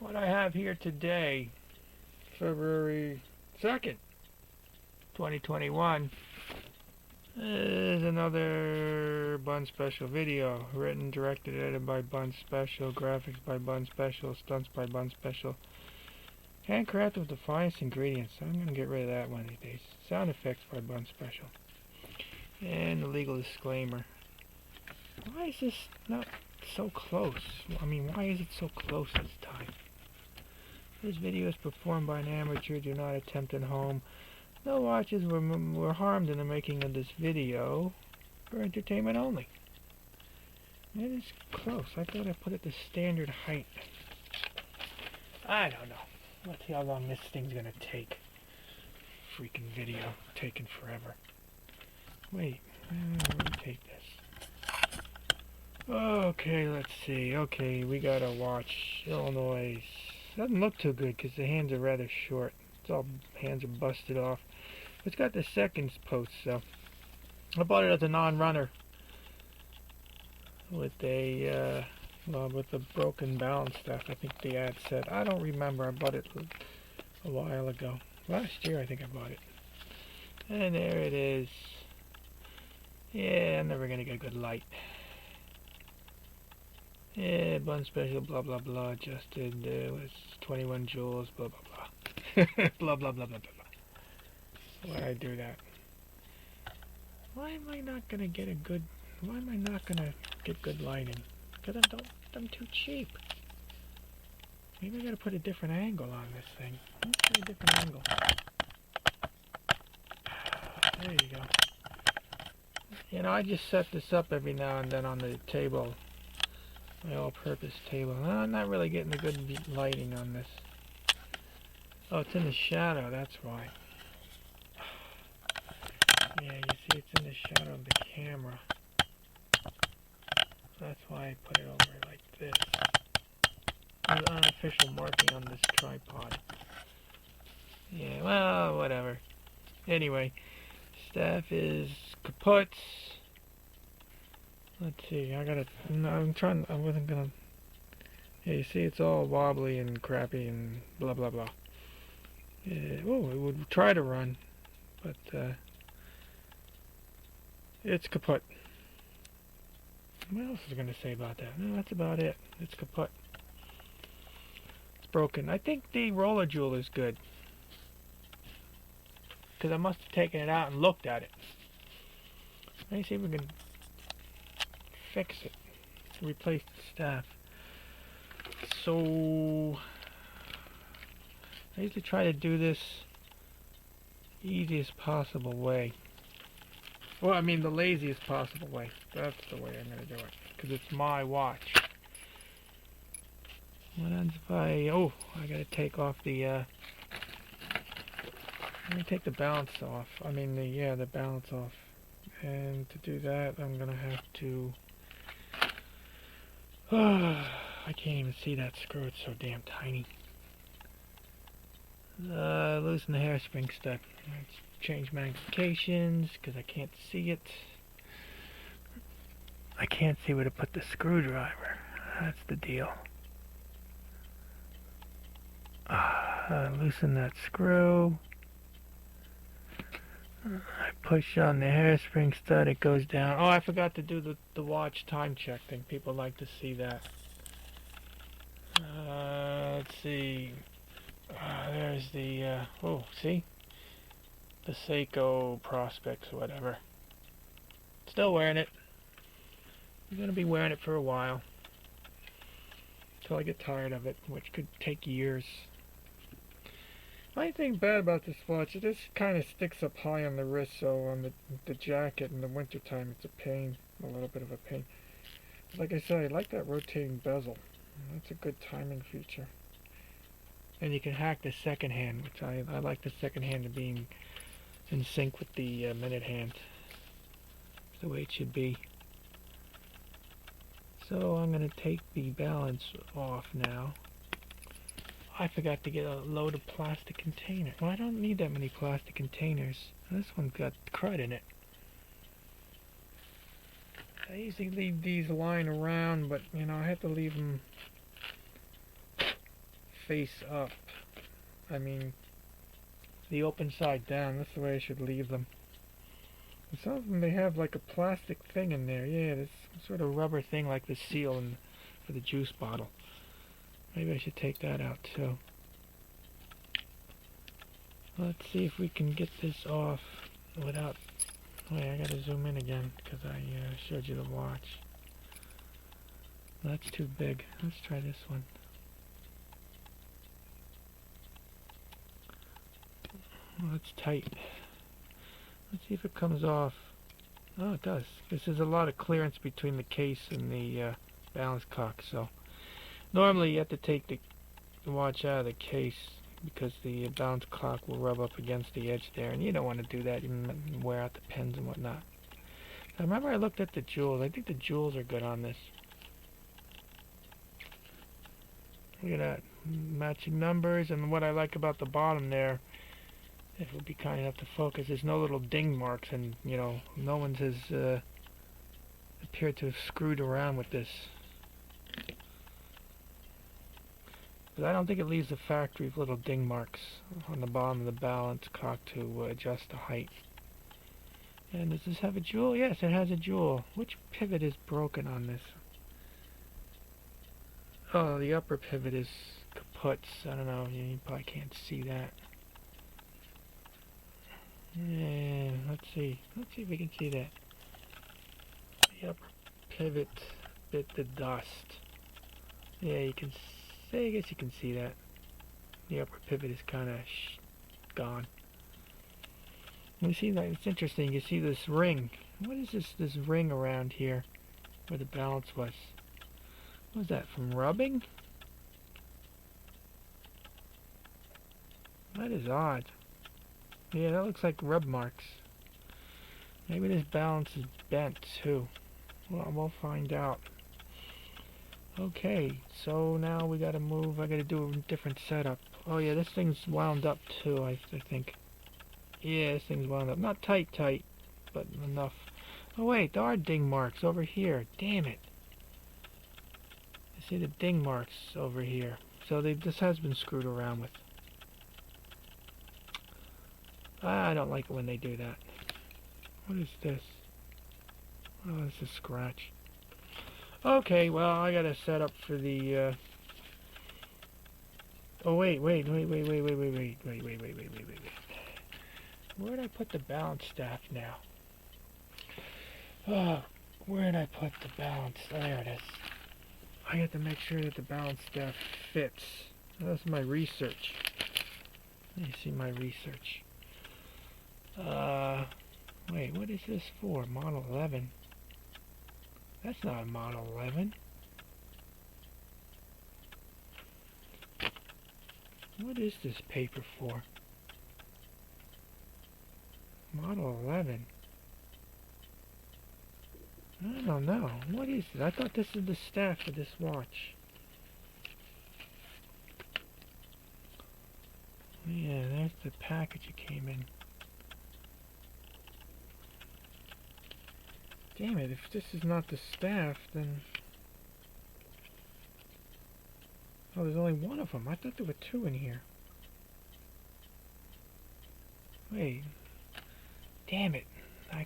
What I have here today, February 2nd, 2021, is another Bun Special video. Written, directed, edited by Bun Special, graphics by Bun Special, stunts by Bun Special. Handcrafted with the finest ingredients. I'm going to get rid of that one of these days. Sound effects by Bun Special. And the legal disclaimer. Why is this not so close? I mean, why is it so close this time? This video is performed by an amateur. Do not attempt at home. No watches were harmed in the making of this video. For entertainment only. It is close. I thought I put it to standard height. I don't know. Let's see how long this thing's gonna take. Freaking video. Taking forever. Wait. Let me take this. Okay, let's see. Okay, we gotta watch Illinois. Doesn't look too good because the hands are rather short. It's all hands are busted off. It's got the seconds post, so I bought it as a non-runner with a with the broken balance stuff. I think the ad said. I don't remember. I bought it a while ago. Last year, I think I bought it. And there it is. Yeah, I'm never gonna get good light. Yeah, Bun Special, blah blah blah, adjusted, was 21 joules, blah blah blah. Blah blah blah blah blah blah. Why'd I do that? Why am I not gonna get a good, why am I not gonna get good lighting? Because I'm too cheap. Maybe I gotta put a different angle on this thing. Let's put a different angle. There you go. You know, I just set this up every now and then on the table. My all-purpose table. I'm not really getting a good lighting on this. Oh, it's in the shadow, that's why. Yeah, you see it's in the shadow of the camera. That's why I put it over like this. There's unofficial marking on this tripod. Yeah, well, whatever. Anyway, staff is kaput. Let's see, I wasn't gonna, yeah, you see it's all wobbly and crappy and blah blah blah. Oh, it would try to run, but it's kaput. What else is I gonna say about that? No, that's about it. It's kaput. It's broken. I think the roller jewel is good, because I must have taken it out and looked at it. Let me see if we can fix it. Replace the staff. So I used to try to do this easiest possible way. Well, I mean the laziest possible way. That's the way I'm going to do it. Because it's my watch. What happens if I... Oh, I got to take off the... I'm going to take the balance off. I mean, the balance off. And to do that, I'm going to have to... I can't even see that screw. It's so damn tiny. Loosen the hairspring stud. Let's change magnifications because I can't see it. I can't see where to put the screwdriver. That's the deal. Loosen that screw. I push on the hairspring stud, it goes down. Oh, I forgot to do the watch time check thing. People like to see that. Let's see. There's the, oh, see? The Seiko Prospects, whatever. Still wearing it. I'm going to be wearing it for a while. Until I get tired of it, which could take years. The only thing bad about this watch, it just kind of sticks up high on the wrist, so on the jacket in the wintertime, it's a pain, a little bit of a pain. But like I said, I like that rotating bezel. That's a good timing feature. And you can hack the second hand, which I like the second hand to being in sync with the minute hand. It's the way it should be. So I'm going to take the balance off now. I forgot to get a load of plastic container. Well, I don't need that many plastic containers. This one's got crud in it. I usually leave these lying around, but you know, I have to leave them face up. I mean, the open side down. That's the way I should leave them. And some of them, they have like a plastic thing in there. Yeah, this sort of rubber thing like the seal for the juice bottle. Maybe I should take that out too. Let's see if we can get this off without... Wait, I gotta zoom in again because I showed you the watch. That's too big. Let's try this one. Well, it's tight. Let's see if it comes off. Oh, it does. This is a lot of clearance between the case and the balance cock. So normally you have to take the watch out of the case because the balance cock will rub up against the edge there, and you don't want to do that. You can wear out the pins and whatnot. I remember I looked at the jewels. I think the jewels are good on this. Look at that. Matching numbers, and what I like about the bottom there, if it would be kind enough to focus, there's no little ding marks, and you know, no one has appeared to have screwed around with this. But I don't think it leaves the factory with little ding marks on the bottom of the balance cock to adjust the height. And does this have a jewel? Yes, it has a jewel. Which pivot is broken on this? Oh, the upper pivot is kaput. I don't know, you probably can't see that. Yeah, let's see if we can see that. The upper pivot bit the dust. Yeah, you can see, I guess you can see that. The upper pivot is kind of gone. You see that, it's interesting, you see this ring. What is this ring around here where the balance was? What was that, from rubbing? That is odd. Yeah, that looks like rub marks. Maybe this balance is bent too. Well, we'll find out. Okay, so now we gotta move. I gotta do a different setup. Oh yeah, this thing's wound up too, I think. Yeah, this thing's wound up. Not tight, but enough. Oh wait, there are ding marks over here. Damn it. I see the ding marks over here. So this has been screwed around with. I don't like it when they do that. What is this? Oh, this is a scratch. Okay, well, I gotta set up for the, Oh, wait. Where'd I put the balance staff now? Oh, where'd I put the balance? There it is. I have to make sure that the balance staff fits. That's my research. Let me see my research. Wait, what is this for? Model 11. That's not a Model 11. What is this paper for? Model 11. I don't know. What is it? I thought this is the staff for this watch. Yeah, there's the package it came in. Damn it, if this is not the staff, then... Oh, there's only one of them. I thought there were two in here. Wait. Damn it. I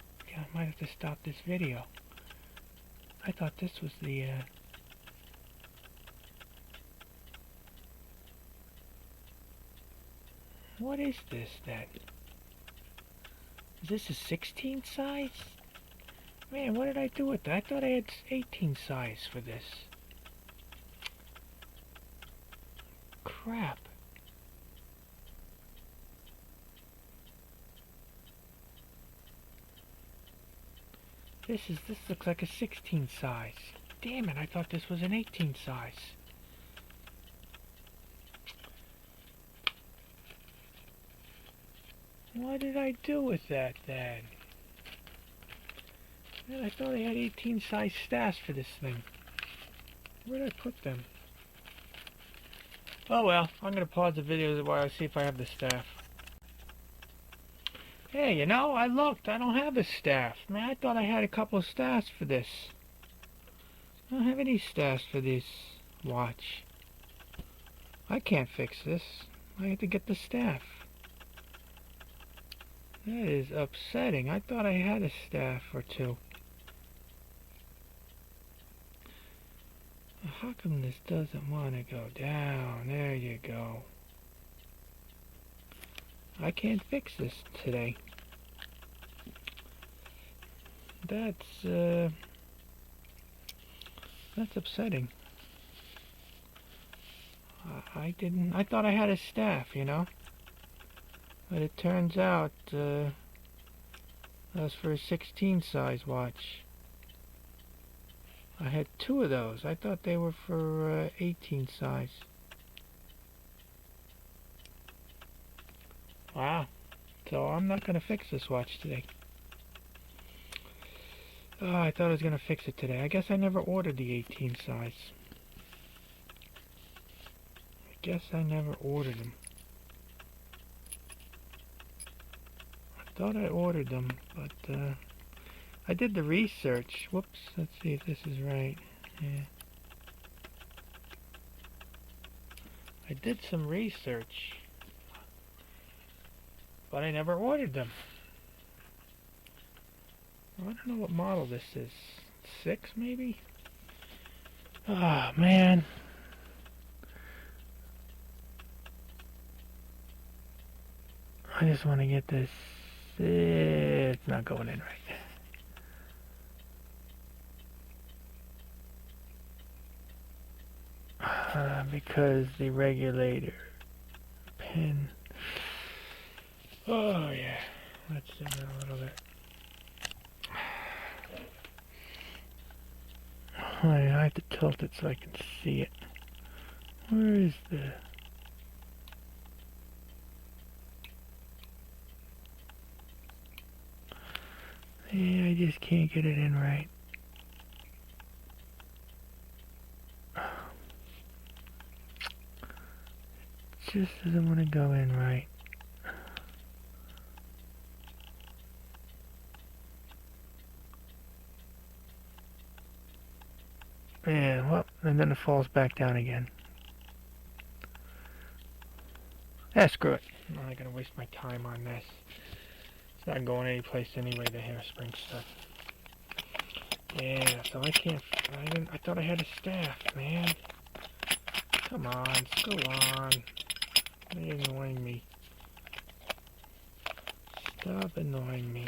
might have to stop this video. I thought this was the, What is this, then? Is this a 16 size? Man, what did I do with that? I thought I had 18 size for this. Crap. This looks like a 16 size. Damn it, I thought this was an 18 size. What did I do with that then? Man, I thought I had 18 size staffs for this thing. Where did I put them? Oh well, I'm gonna pause the video while I see if I have the staff. Hey, you know, I looked. I don't have the staff. Man, I thought I had a couple of staffs for this. I don't have any staffs for this watch. I can't fix this. I have to get the staff. That is upsetting. I thought I had a staff or two. How come this doesn't want to go down? There you go. I can't fix this today. That's upsetting. I thought I had a staff, you know? But it turns out, that was for a 16 size watch. I had two of those. I thought they were for 18 size. Wow. So I'm not going to fix this watch today. Oh, I thought I was going to fix it today. I guess I never ordered the 18 size. I guess I never ordered them. I thought I ordered them, but I did the research. Whoops, let's see if this is right. Yeah. I did some research, but I never ordered them. I don't know what model this is. 6 maybe? Oh man. I just want to get this. It's not going in right. Because the regulator pin. Oh yeah. Let's zoom in a little bit. I have to tilt it so I can see it. Where is the... Yeah, I just can't get it in right. It just doesn't want to go in right. Yeah, well, and then it falls back down again. Screw it. I'm not going to waste my time on this. It's not going anyplace anyway, the hairspring stuff. Yeah, so I can't... I thought I had a staff, man. Come on, screw on. You're annoying me. Stop annoying me.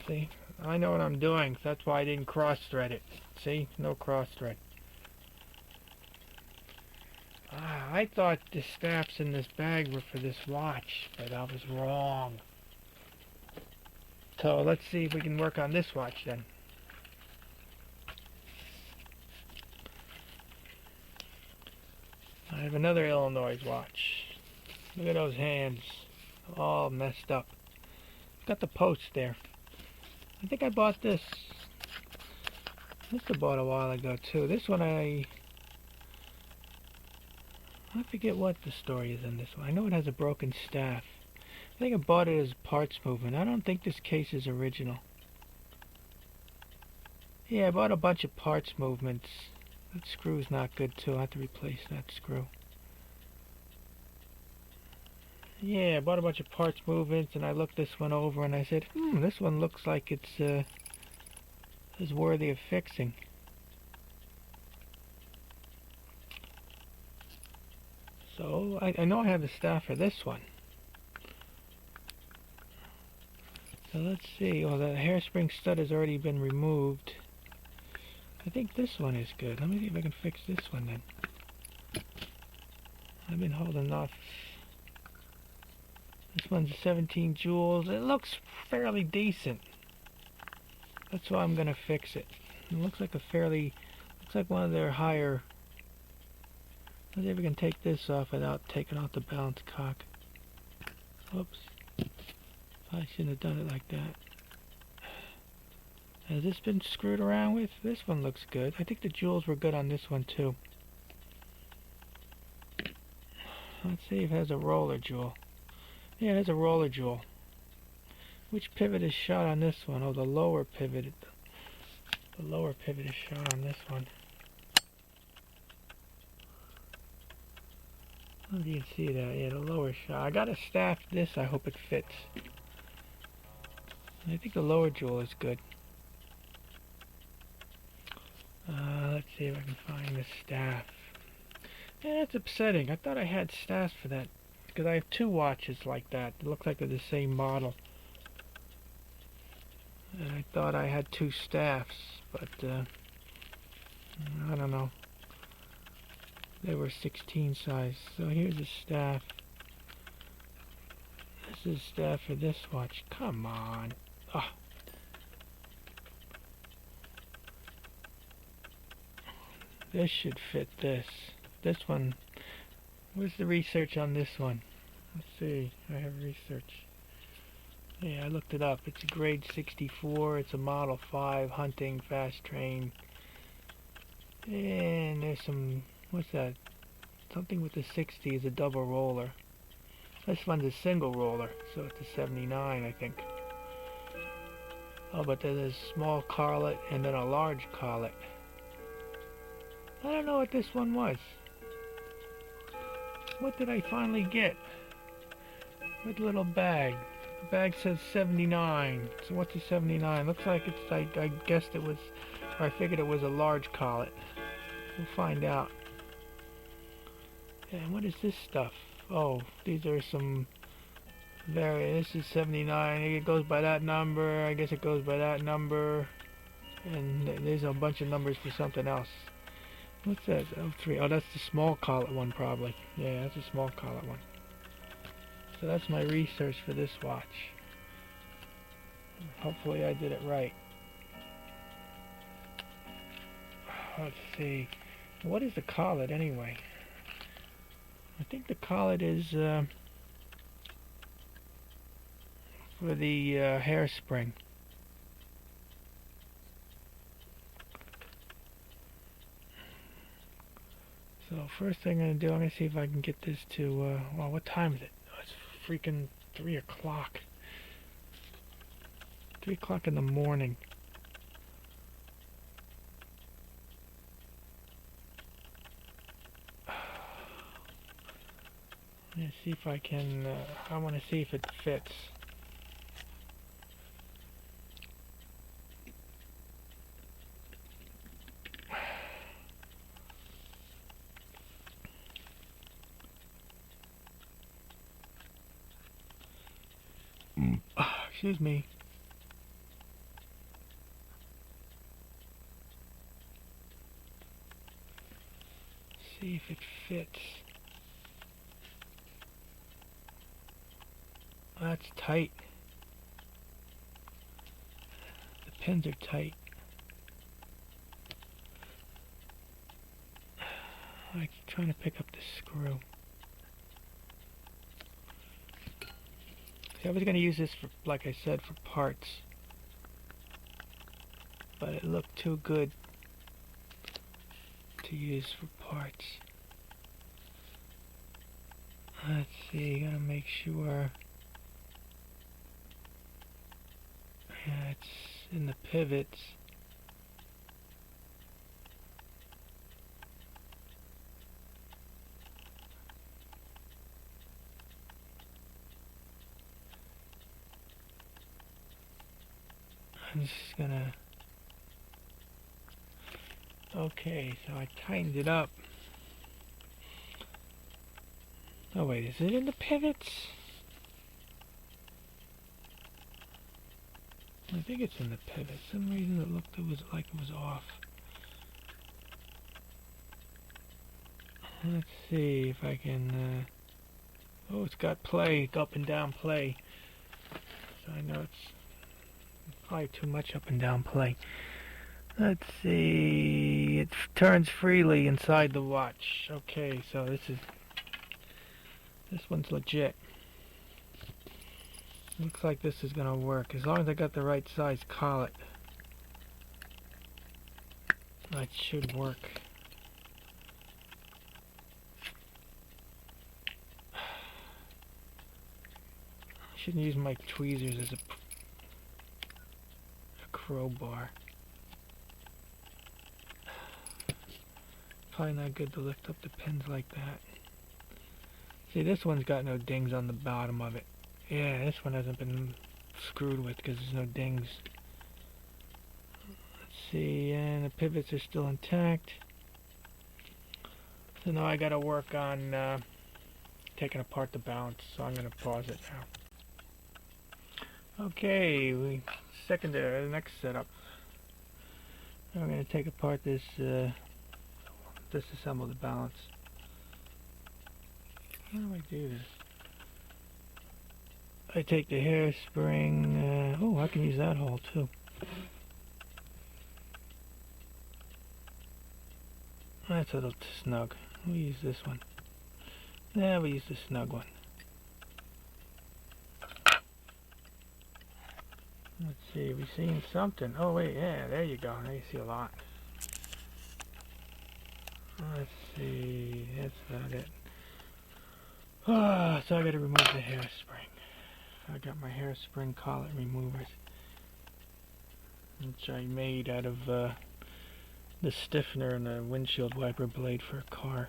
See? I know what I'm doing. That's why I didn't cross-thread it. See? No cross-thread. I thought the staffs in this bag were for this watch, but I was wrong. So let's see if we can work on this watch then. I have another Illinois watch. Look at those hands, all messed up. Got the post there. I think I bought this. This I bought a while ago too. This one I forget what the story is in this one. I know it has a broken staff. I think I bought it as parts movement. I don't think this case is original. Yeah, I bought a bunch of parts movements. That screw's not good too. I have to replace that screw. Yeah, I bought a bunch of parts movements and I looked this one over and I said, this one looks like it's is worthy of fixing. So I know I have the staff for this one. So let's see. Oh, the hairspring stud has already been removed. I think this one is good. Let me see if I can fix this one then. I've been holding off. This one's 17 joules. It looks fairly decent. That's why I'm gonna fix it. It looks like looks like one of their higher. Let's see if we can take this off without taking off the balance cock. Oops. I shouldn't have done it like that. Has this been screwed around with? This one looks good. I think the jewels were good on this one too. Let's see if it has a roller jewel. Yeah, it has a roller jewel. Which pivot is shot on this one? Oh, the lower pivot. The lower pivot is shot on this one. I don't know if you can see that. Yeah, the lower shot. I got a staff this. I hope it fits. I think the lower jewel is good. Let's see if I can find the staff. Yeah, that's upsetting. I thought I had staffs for that. Because I have two watches like that. They look like they're the same model. And I thought I had two staffs. But, I don't know. They were 16 size. So here's a staff. This is staff for this watch. Come on. Oh. This should fit this. This one. Where's the research on this one? Let's see. I have research. Yeah, I looked it up. It's a grade 64. It's a Model 5 hunting fast train. And there's some... What's that? Something with the 60 is a double roller. This one's a single roller, so it's a 79, I think. Oh, but there's a small collet and then a large collet. I don't know what this one was. What did I finally get? What little bag? The bag says 79. So what's a 79? Looks like it's, I guessed it was, or I figured it was a large collet. We'll find out. And what is this stuff? Oh, these are some this is 79. It goes by that number. I guess it goes by that number. And there's a bunch of numbers for something else. What's that? Oh, 3. Oh, that's the small collet one, probably. Yeah, that's a small collet one. So that's my research for this watch. Hopefully I did it right. Let's see. What is the collet anyway? I think the collet is for the hairspring. So first thing I'm going to do, I'm going to see if I can get this to, well, what time is it? Oh, it's freaking 3 o'clock. 3 o'clock in the morning. I'm going to see if I can, I want to see if it fits. Excuse me. See if it fits. That's tight. The pins are tight. I'm trying to pick up the screw. See, I was going to use this for, like I said, for parts. But it looked too good to use for parts. Let's see, gotta make sure. Yeah, it's in the pivots. I'm just gonna... Okay, so I tightened it up. Oh wait, is it in the pivots? I think it's in the pivot. For some reason it looked like it was off. Let's see if I can... Oh, it's got play, up and down play. So I know it's probably too much up and down play. Let's see... It turns freely inside the watch. Okay, so this one's legit. Looks like this is gonna work as long as I got the right size collet. That should work. I shouldn't use my tweezers as a crowbar. Probably not good to lift up the pins like that. See, this one's got no dings on the bottom of it. Yeah, this one hasn't been screwed with because there's no dings. Let's see, and the pivots are still intact. So now I gotta work on taking apart the balance, so I'm gonna pause it now. Okay, the next setup. Now we're gonna take apart this, disassemble the balance. How do I do this? I take the hairspring, oh, I can use that hole too. That's a little snug. We'll use this one. Yeah, we'll use the snug one. Let's see, we seen something. Oh wait, yeah, there you go. Now you see a lot. Let's see, that's about it. So I gotta remove the hairspring. I got my hairspring collet removers, which I made out of the stiffener and the windshield wiper blade for a car.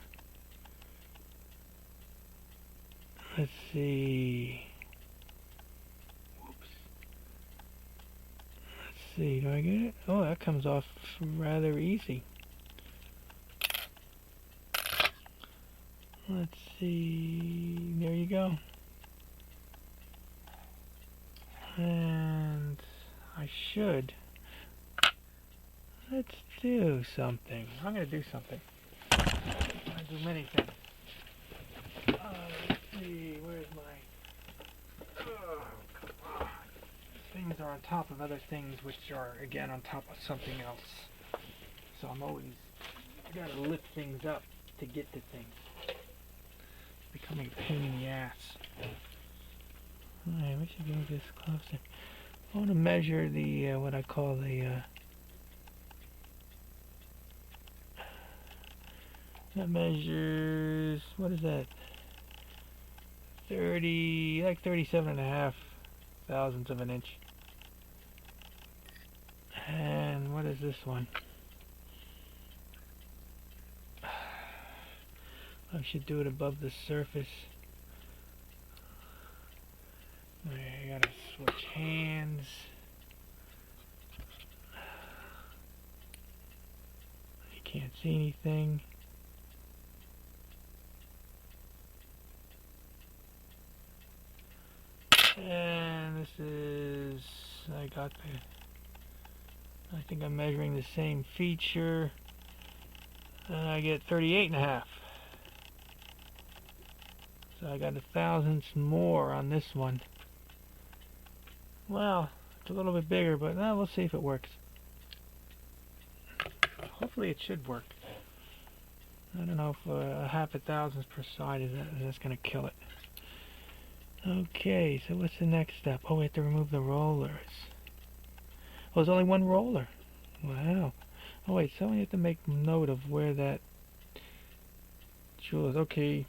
Let's see. Whoops. Let's see, do I get it? Oh, that comes off rather easy. Let's see, there you go. And I should. Let's do something. I'm going to do something. I'm going to do many things. Let's see, where's my... Oh, come on. Things are on top of other things, which are, again, on top of something else. So I'm always... I got to lift things up to get to things. Becoming a pain in the ass. Alright, we should move this closer. I want to measure the, what I call the, that measures, what is that? 37.5 thousandths of an inch. And what is this one? I should do it above the surface. I gotta switch hands. You can't see anything. And this is, I think I'm measuring the same feature. And I get 38.5. So I got 1/1000th more on this one. Well, it's a little bit bigger, but we'll see if it works. Hopefully it should work. I don't know if 1/1000th per side that's going to kill it. Okay, so what's the next step? Oh, we have to remove the rollers. Oh, there's only one roller. Wow. Oh wait, so we have to make note of where that jewel is. Okay.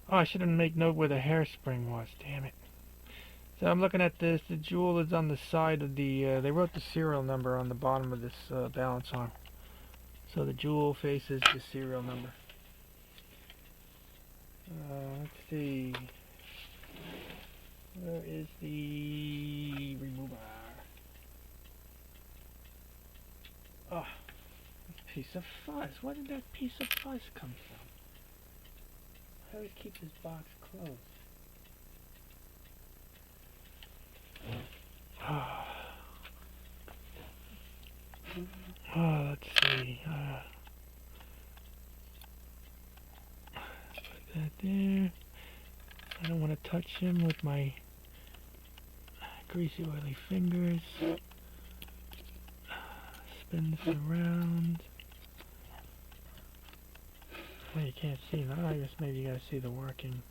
Oh, I should have made note where the hairspring was. Damn it. So I'm looking at this. The jewel is on the side of the... they wrote the serial number on the bottom of this balance arm. So the jewel faces the serial number. Let's see. Where is the remover? Oh, piece of fuzz. Where did that piece of fuzz come from? I always keep this box closed. Oh, let's see. Put that there. I don't want to touch him with my greasy, oily fingers. Spin this around. Well, you can't see that. I guess maybe you gotta see the working.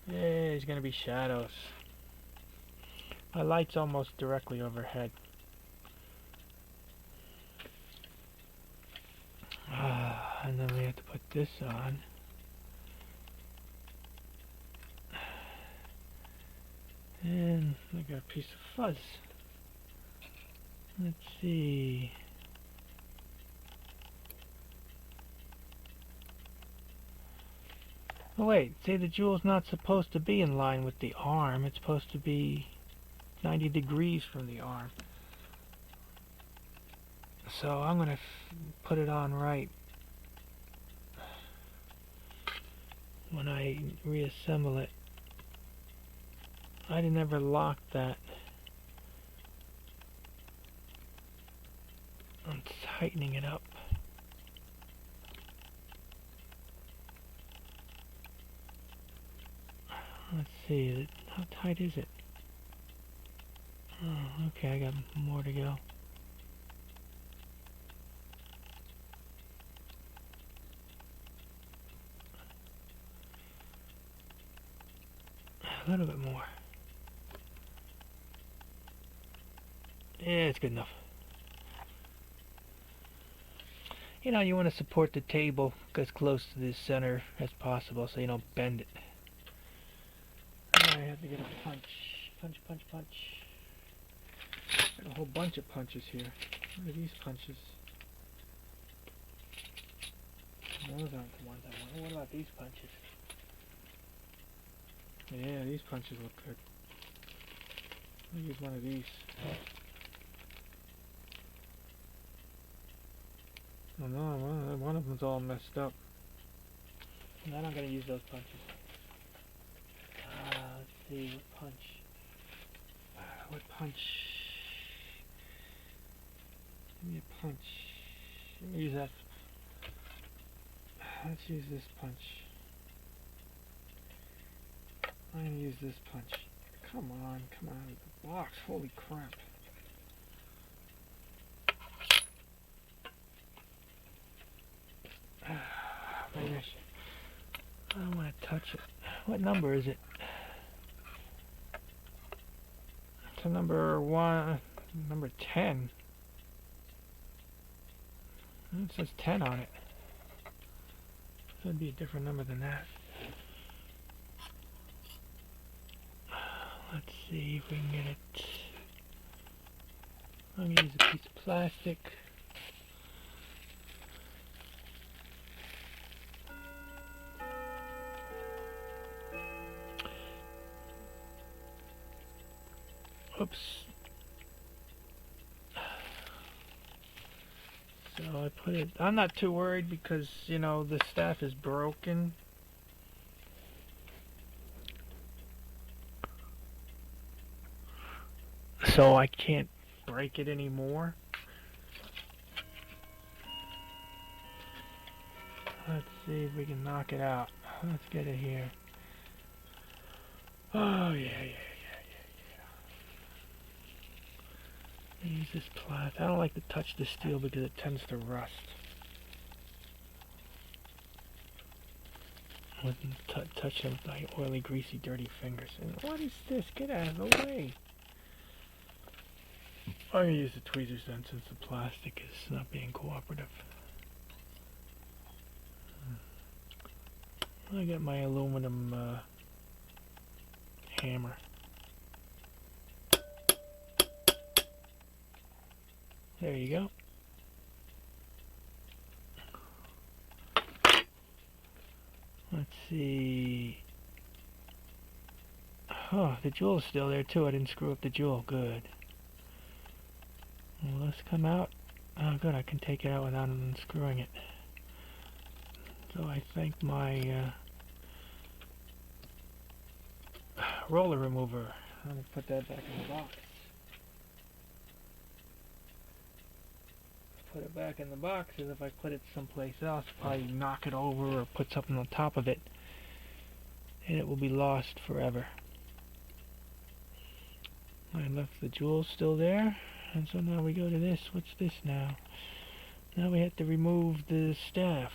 Yeah, there's gonna be shadows. My light's almost directly overhead. And then we have to put this on. And I got a piece of fuzz. Let's see. Oh wait, see, the jewel's not supposed to be in line with the arm. It's supposed to be 90 degrees from the arm. So I'm going to put it on right when I reassemble it. I never locked that. I'm tightening it up. Let's see, how tight is it? Oh, okay, I got more to go. A little bit more. Yeah, it's good enough. You know, you want to support the table as close to the center as possible so you don't bend it. I have to get a punch. Punch, punch, punch. Got a whole bunch of punches here. What are these punches? Those aren't the ones I want. What about these punches? Yeah, these punches look good. I'll use one of these. Oh no, one of them's all messed up. I'm not going to use those punches. Let's see, what punch? What punch? Give me a punch. Let me use that. Let's use this punch. I'm going to use this punch. Come on, come on, the box, holy crap. Maybe I don't want to touch it. What number is it? It's a number 10. It says 10 on it. Should be a different number than that. Let's see if we can get it. I'm going to use a piece of plastic. Oops. So I put it, I'm not too worried because, you know, the staff is broken. So I can't break it anymore. Let's see if we can knock it out. Let's get it here. Oh, yeah. Use this plastic. I don't like to touch the steel because it tends to rust. I wouldn't touch them with my oily, greasy, dirty fingers. And what is this? Get out of the way. I'm going to use the tweezers then since the plastic is not being cooperative. I got my aluminum hammer. There you go. Let's see. Oh, the jewel's still there too. I didn't screw up the jewel. Good. Will this come out? Oh, good. I can take it out without unscrewing it. So I think my roller remover. I'm going to put that back in the box. Put it back in the box, as if I put it someplace else, probably knock it over or put something on top of it, and it will be lost forever. I left the jewel still there, and so now we go to this. What's this now? Now we have to remove the staff.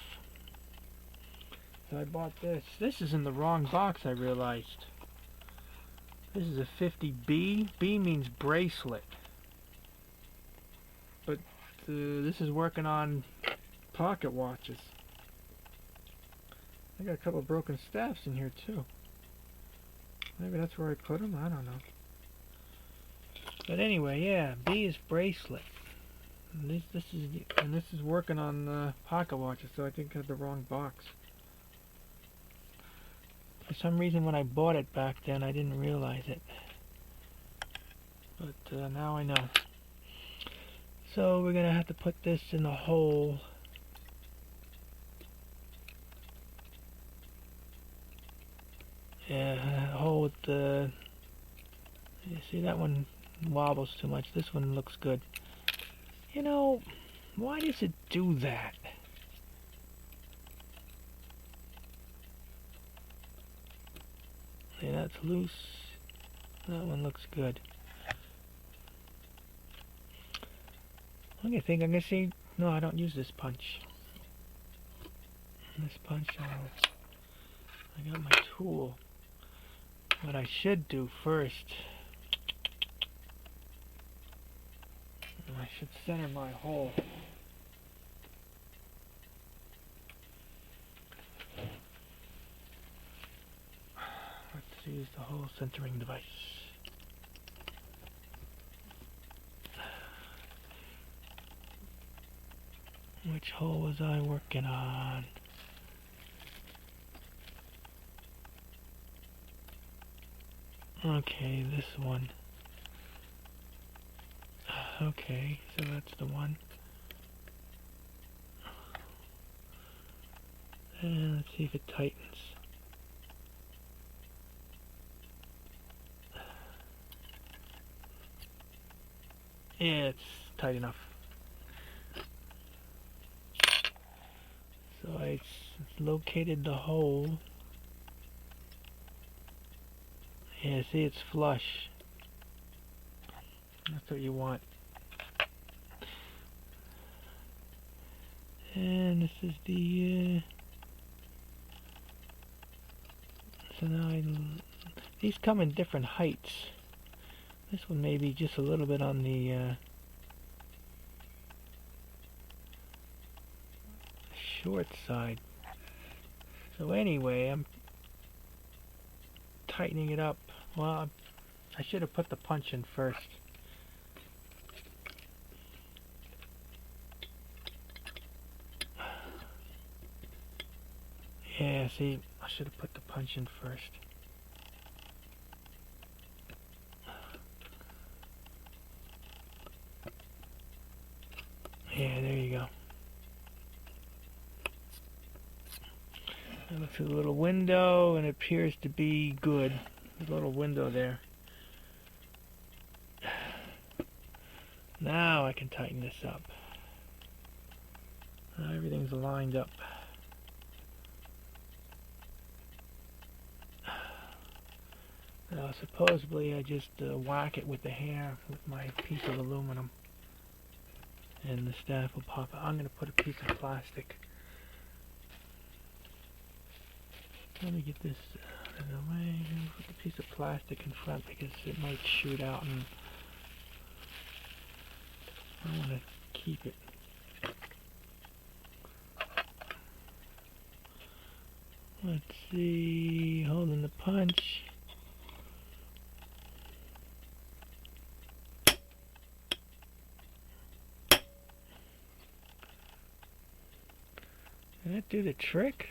So I bought this. This is in the wrong box, I realized. This is a 50B. B means bracelet. But this is working on pocket watches. I got a couple of broken staffs in here too. Maybe that's where I put them. I don't know. But anyway, yeah, B is bracelet. And this is working on pocket watches, so I think I had the wrong box. For some reason when I bought it back then I didn't realize it. But now I know. So we're going to have to put this in the hole. Yeah, hole with the... You see, that one wobbles too much. This one looks good. You know, why does it do that? Yeah, that's loose. That one looks good. I think I'm going to see... No, I don't use this punch. This punch, I got my tool. What I should do first... I should center my hole. Let's use the hole centering device. Which hole was I working on? Okay, this one. Okay, so that's the one. And let's see if it tightens. Yeah, it's tight enough. So I located the hole. Yeah, see, it's flush. That's what you want. And this is the... so now these come in different heights. This one may be just a little bit on the short side. So anyway, I'm tightening it up. Well, I should have put the punch in first. Yeah, see, I should have put the punch in first. Yeah, there you go. I look through the little window and it appears to be good. There's a little window there. Now I can tighten this up. Now everything's lined up. Now supposedly I just whack it with the hair with my piece of aluminum and the staff will pop out. I'm going to put a piece of plastic. Let me get this out of the way. Put the piece of plastic in front because it might shoot out and I want to keep it. Let's see, holding the punch. Did that do the trick?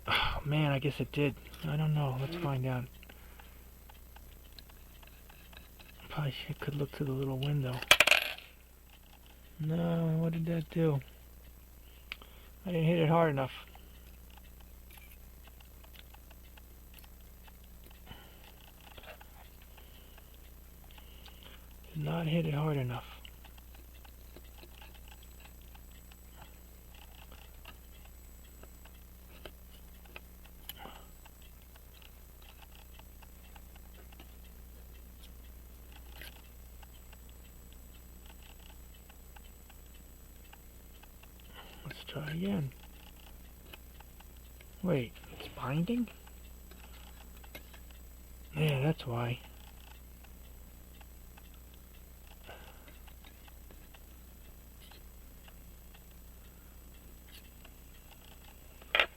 Oh man, I guess it did. I don't know. Let's find out. Probably could look through the little window. No, what did that do? I didn't hit it hard enough. Did not hit it hard enough. Let's try again. Wait, it's binding? Yeah, that's why.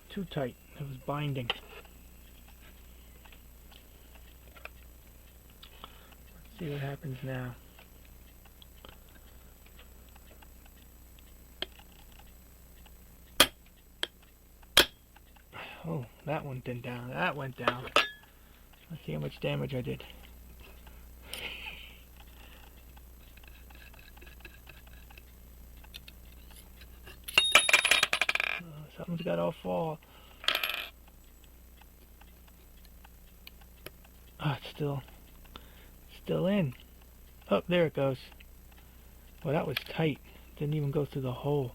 Too tight. It was binding. Let's see what happens now. Oh, that one went down. That went down. Let's see how much damage I did. Something's got to fall. Oh, it's still in. Oh, there it goes. Well, that was tight. Didn't even go through the hole.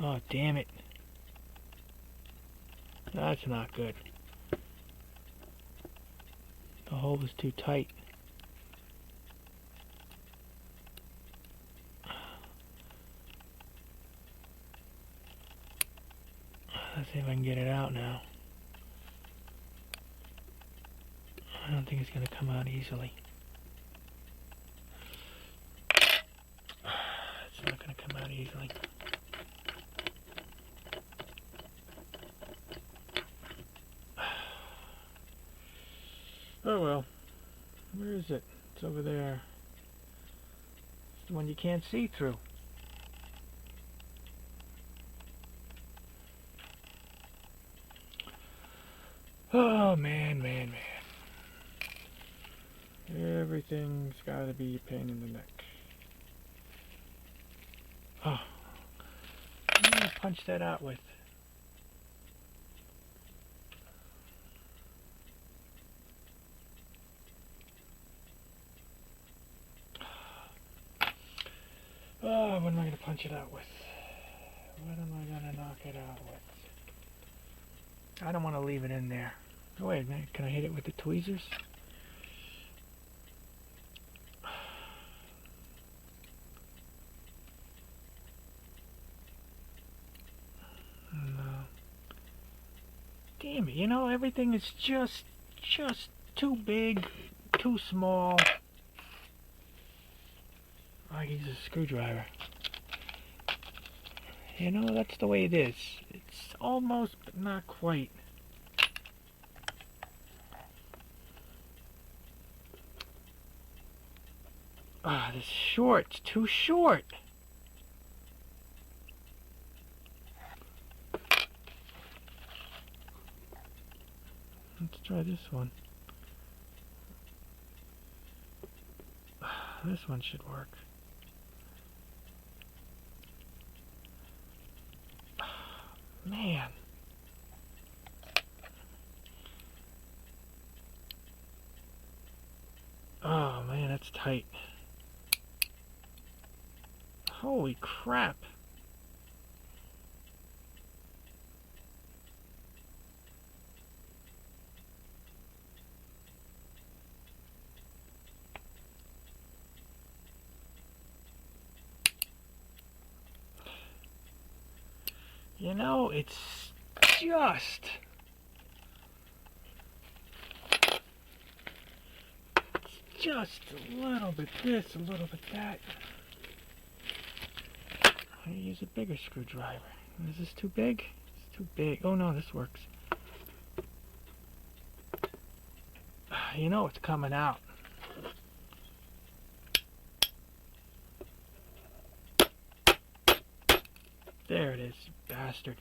Oh, damn it. That's not good. The hole was too tight. Let's see if I can get it out now. I don't think it's going to come out easily. It's not going to come out easily. Oh well. Where is it? It's over there. It's the one you can't see through. Oh man, man, man. Everything's got to be a pain in the neck. Oh. What am I going to punch that out with? Oh, what am I going to punch it out with? What am I going to knock it out with? I don't want to leave it in there. Oh, wait a minute. Can I hit it with the tweezers? No. Damn it. You know, everything is just too big, too small. I use a screwdriver. You know, that's the way it is. It's almost, but not quite. Ah, this short. It's too short. Let's try this one. This one should work. Man. Oh man, that's tight. Holy crap. You know, it's just a little bit this, a little bit that. I use a bigger screwdriver. Is this too big? It's too big. Oh no, this works. You know it's coming out. There it is, you bastard.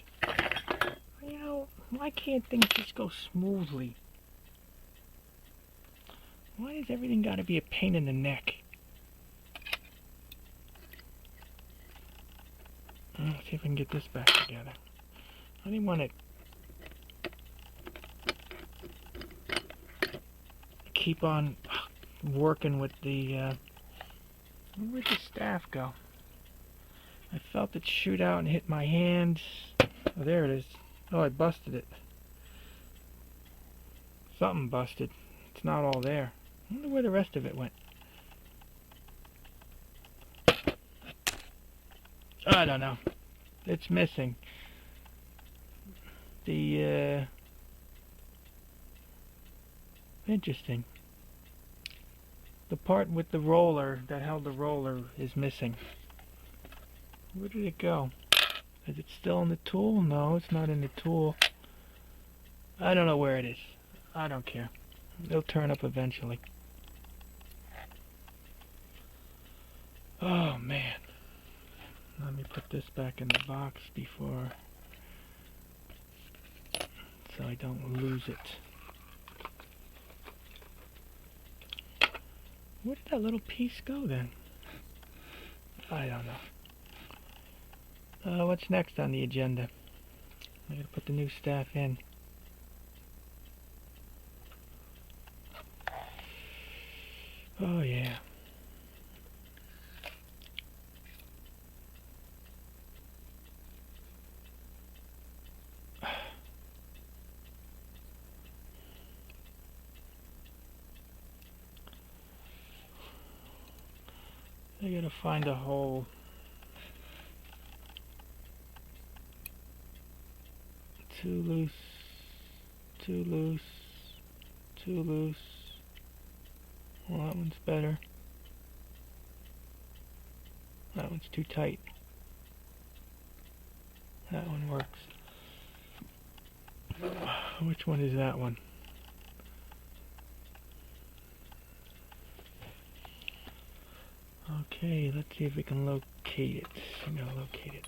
You know, why can't things just go smoothly? Why has everything got to be a pain in the neck? Let's see if I can get this back together. I didn't want to keep on working with the, where'd the staff go? I felt it shoot out and hit my hand. Oh, there it is. Oh, I busted it. Something busted. It's not all there. I wonder where the rest of it went. I don't know. It's missing. Interesting. The part with the roller that held the roller is missing. Where did it go? Is it still in the tool? No, it's not in the tool. I don't know where it is. I don't care. It'll turn up eventually. Oh man. Let me put this back in the box before so I don't lose it. Where did that little piece go then? I don't know. What's next on the agenda? I gotta put the new staff in. Oh yeah. I gotta find a hole. Too loose, too loose, too loose. Well, that one's better. That one's too tight. That one works. Which one is that one? Okay, let's see if we can locate it. I'm gonna locate it.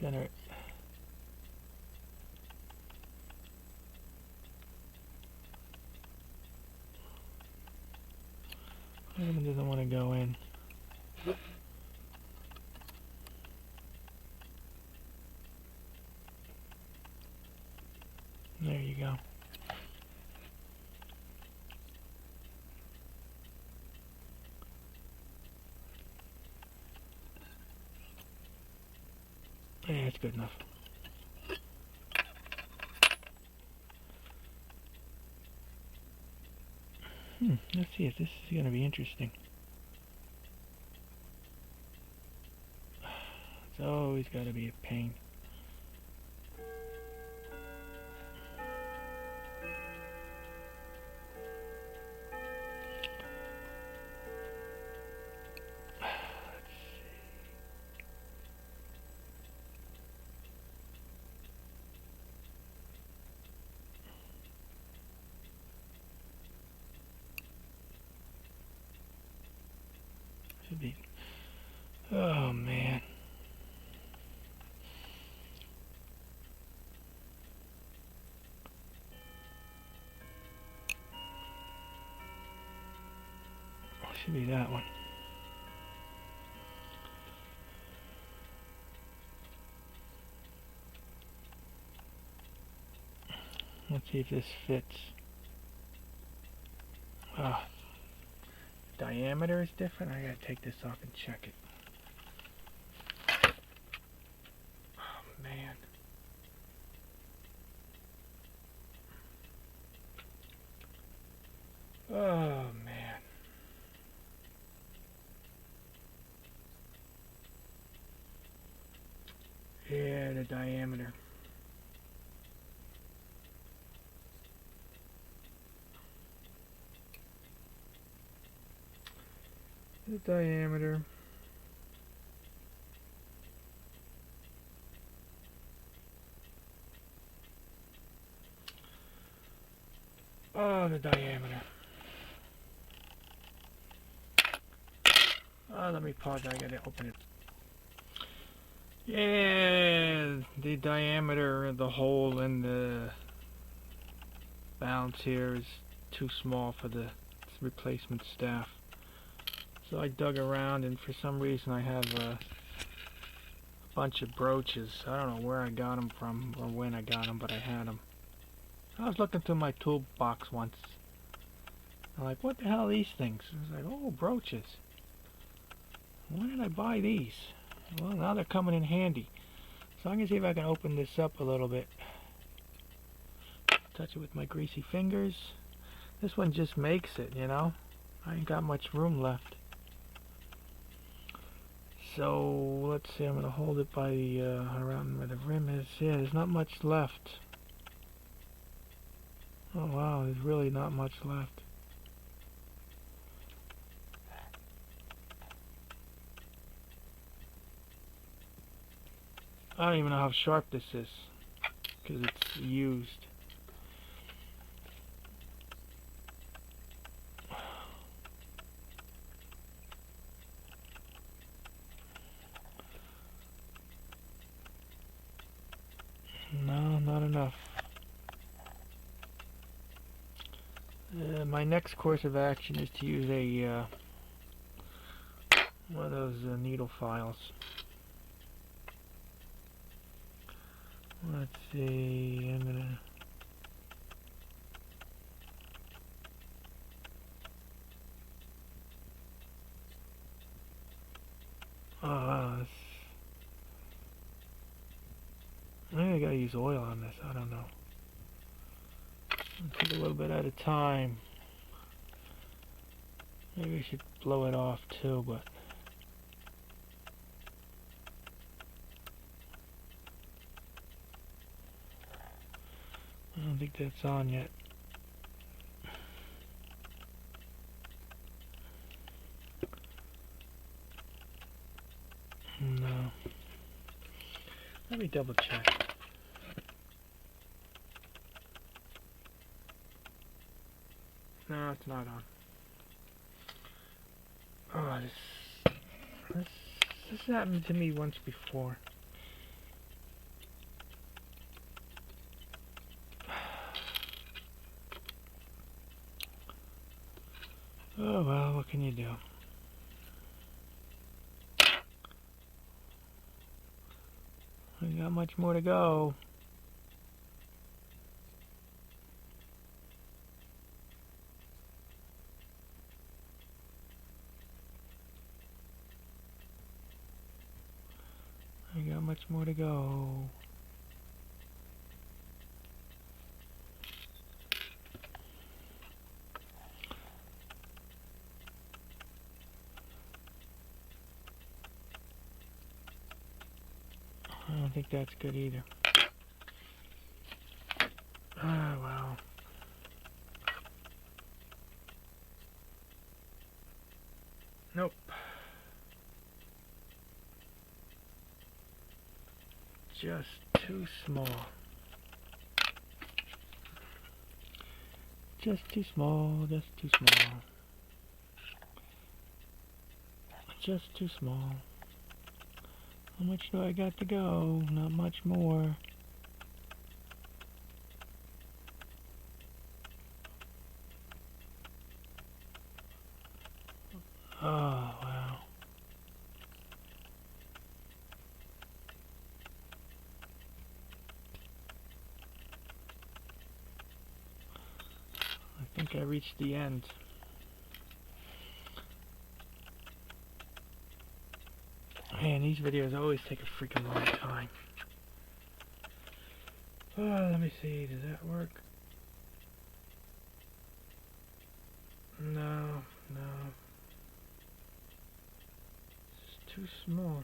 Center it. That one doesn't want to go in. There you go. Yeah, that's good enough. Let's see if this is going to be interesting. It's always got to be a pain. Should be. Oh man. Should be that one. Let's see if this fits. Diameter is different. I gotta take this off and check it. Oh man. Oh man. Yeah, the diameter. The diameter. Oh, the diameter. Oh, let me pause. I gotta open it. Yeah, the diameter of the hole in the bounce here is too small for the replacement staff. So I dug around, and for some reason I have a bunch of brooches. I don't know where I got them from or when I got them, but I had them. I was looking through my toolbox once. I'm like, what the hell are these things? I was like, oh, brooches. When did I buy these? Well, now they're coming in handy. So I'm going to see if I can open this up a little bit. Touch it with my greasy fingers. This one just makes it, you know. I ain't got much room left. So, let's see, I'm going to hold it by the, around where the rim is. Yeah, there's not much left. Oh wow, there's really not much left. I don't even know how sharp this is. because it's used. No, not enough. My next course of action is to use a one of those needle files. Let's see, I'm gonna... maybe I gotta use oil on this, I don't know. I'll take a little bit at a time. Maybe I should blow it off too, but... I don't think that's on yet. No. Let me double check. No, it's not on. Oh, this happened to me once before. Oh well, what can you do? I got much more to go. I got much more to go. I don't think that's good either. Ah, well. Nope. Just too small. Just too small, just too small. Just too small. How much do I got to go? Not much more. Oh, wow. I think I reached the end. Man, these videos always take a freaking long time. Oh, let me see, does that work? No, no. It's too small.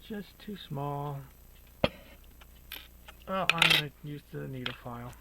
Just too small. Oh, I'm going to use the needle file.